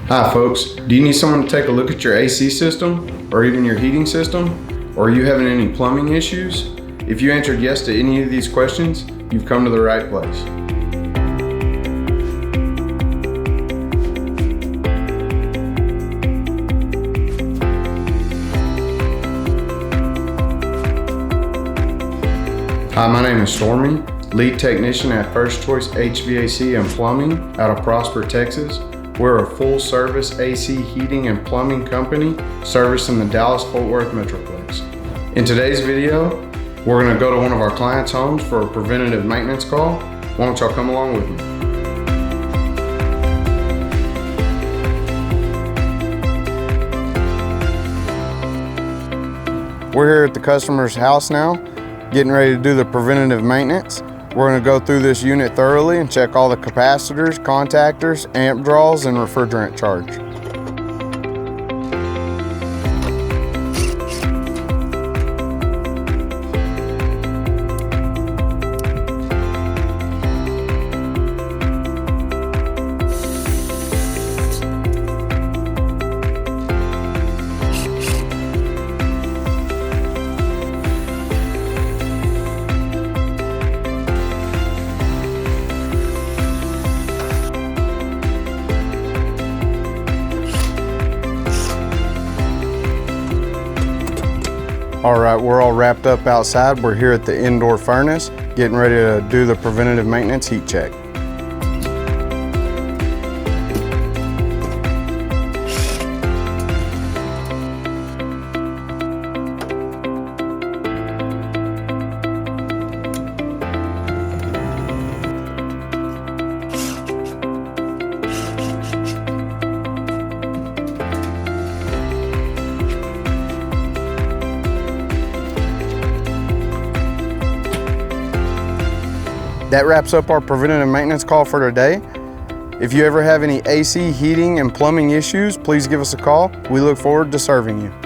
Hi folks, do you need someone to take a look at your AC system or even your heating system? Or are you having any plumbing issues? If you answered yes to any of these questions, you've come to the right place. Hi, my name is Stormy, lead technician at First Choice HVAC and Plumbing out of Prosper, Texas. We're a full-service AC heating and plumbing company servicing the Dallas-Fort Worth Metroplex. In today's video, we're going to go to one of our clients' homes for a preventative maintenance call. Why don't y'all come along with me? We're here at the customer's house now, getting ready to do the preventative maintenance. We're going to go through this unit thoroughly and check all the capacitors, contactors, amp draws, and refrigerant charge. All right, we're all wrapped up outside. We're here at the indoor furnace, getting ready to do the preventative maintenance heat check. That wraps up our preventative maintenance call for today. If you ever have any AC, heating, and plumbing issues, please give us a call. We look forward to serving you.